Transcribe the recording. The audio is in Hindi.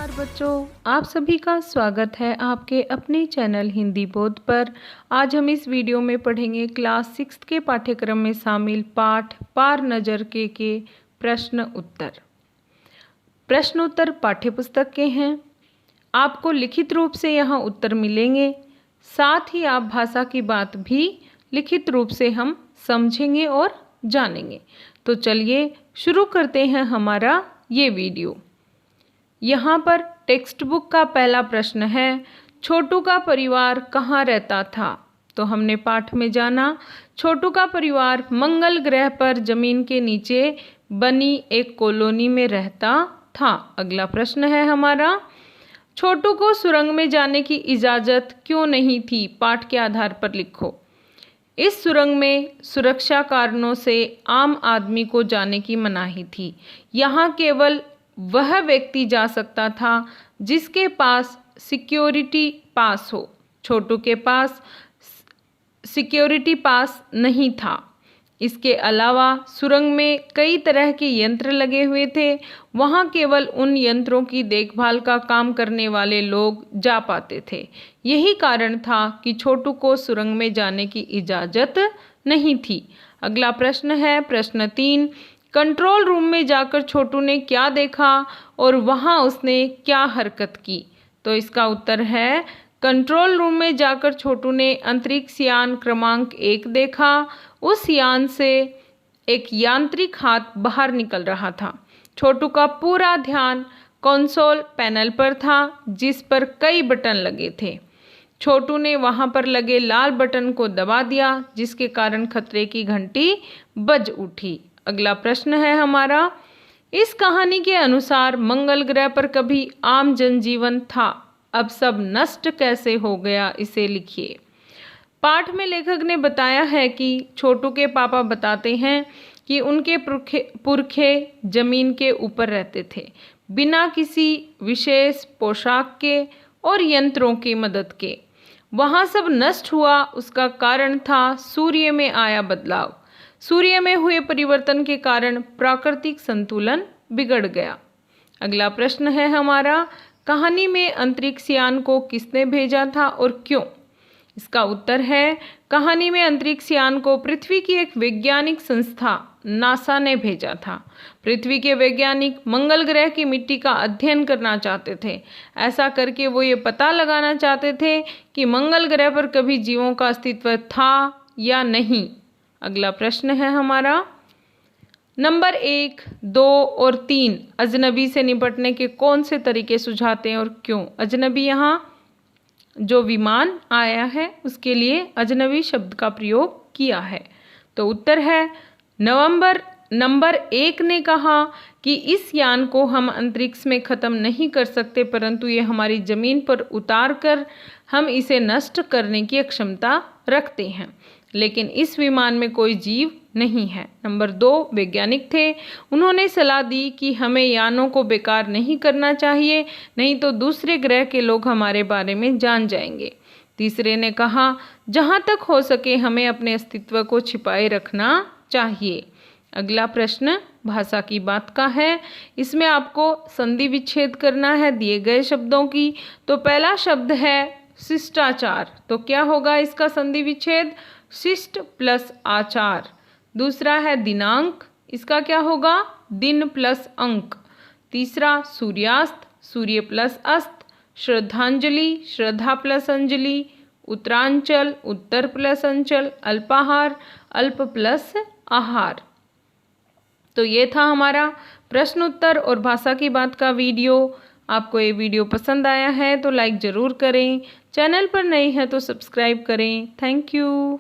नमस्कार बच्चों, आप सभी का स्वागत है आपके अपने चैनल हिंदी बोध पर। आज हम इस वीडियो में पढ़ेंगे क्लास 6 के पाठ्यक्रम में शामिल पाठ पार नज़र के प्रश्न उत्तर पाठ्यपुस्तक के हैं। आपको लिखित रूप से यहाँ उत्तर मिलेंगे, साथ ही आप भाषा की बात भी लिखित रूप से हम समझेंगे और जानेंगे। तो चलिए शुरू करते हैं हमारा ये वीडियो। यहाँ पर टेक्स्ट बुक का पहला प्रश्न है, छोटू का परिवार कहाँ रहता था। तो हमने पाठ में जाना छोटू का परिवार मंगल ग्रह पर जमीन के नीचे बनी एक कॉलोनी में रहता था। अगला प्रश्न है हमारा, छोटू को सुरंग में जाने की इजाज़त क्यों नहीं थी। पाठ के आधार पर लिखो। इस सुरंग में सुरक्षा कारणों से आम आदमी को जाने की मनाही थी। यहाँ केवल वह व्यक्ति जा सकता था जिसके पास सिक्योरिटी पास हो। छोटू के पास सिक्योरिटी पास नहीं था। इसके अलावा सुरंग में कई तरह के यंत्र लगे हुए थे। वहाँ केवल उन यंत्रों की देखभाल का काम करने वाले लोग जा पाते थे। यही कारण था कि छोटू को सुरंग में जाने की इजाज़त नहीं थी। अगला प्रश्न है प्रश्न 3, कंट्रोल रूम में जाकर छोटू ने क्या देखा और वहाँ उसने क्या हरकत की। तो इसका उत्तर है, कंट्रोल रूम में जाकर छोटू ने अंतरिक्ष यान क्रमांक 1 देखा। उस यान से एक यांत्रिक हाथ बाहर निकल रहा था। छोटू का पूरा ध्यान कंसोल पैनल पर था जिस पर कई बटन लगे थे। छोटू ने वहां पर लगे लाल बटन को दबा दिया जिसके कारण खतरे की घंटी बज उठी। अगला प्रश्न है हमारा, इस कहानी के अनुसार मंगल ग्रह पर कभी आम जनजीवन था, अब सब नष्ट कैसे हो गया, इसे लिखिए। पाठ में लेखक ने बताया है कि छोटू के पापा बताते हैं कि उनके पुरखे जमीन के ऊपर रहते थे, बिना किसी विशेष पोशाक के और यंत्रों की मदद के। वहाँ सब नष्ट हुआ, उसका कारण था सूर्य में आया बदलाव। सूर्य में हुए परिवर्तन के कारण प्राकृतिक संतुलन बिगड़ गया। अगला प्रश्न है हमारा, कहानी में अंतरिक्ष यान को किसने भेजा था और क्यों। इसका उत्तर है, कहानी में अंतरिक्ष यान को पृथ्वी की एक वैज्ञानिक संस्था नासा ने भेजा था। पृथ्वी के वैज्ञानिक मंगल ग्रह की मिट्टी का अध्ययन करना चाहते थे। ऐसा करके वो ये पता लगाना चाहते थे कि मंगल ग्रह पर कभी जीवों का अस्तित्व था या नहीं। अगला प्रश्न है हमारा, नंबर 1, 2 और 3 अजनबी से निपटने के कौन से तरीके सुझाते हैं और क्यों। अजनबी यहाँ जो विमान आया है उसके लिए अजनबी शब्द का प्रयोग किया है। तो उत्तर है, नंबर 1 ने कहा कि इस यान को हम अंतरिक्ष में ख़त्म नहीं कर सकते, परंतु ये हमारी ज़मीन पर उतार कर हम इसे नष्ट करने की क्षमता रखते हैं, लेकिन इस विमान में कोई जीव नहीं है। नंबर 2 वैज्ञानिक थे, उन्होंने सलाह दी कि हमें यानों को बेकार नहीं करना चाहिए, नहीं तो दूसरे ग्रह के लोग हमारे बारे में जान जाएंगे। तीसरे ने कहा, जहाँ तक हो सके हमें अपने अस्तित्व को छिपाए रखना चाहिए। अगला प्रश्न भाषा की बात का है। इसमें आपको संधि विच्छेद करना है दिए गए शब्दों की। तो पहला शब्द है शिष्टाचार, तो क्या होगा इसका संधि विच्छेद, शिष्ट प्लस आचार। दूसरा है दिनांक, इसका क्या होगा, दिन प्लस अंक। तीसरा सूर्यास्त, सूर्य प्लस अस्त। श्रद्धांजलि, श्रद्धा प्लस अंजलि। उत्तरांचल, उत्तर प्लस अंचल। अल्पाहार, अल्प प्लस आहार। तो ये था हमारा प्रश्न उत्तर और भाषा की बात का वीडियो। आपको ये वीडियो पसंद आया है तो लाइक ज़रूर करें, चैनल पर नए हैं तो सब्सक्राइब करें। Thank you.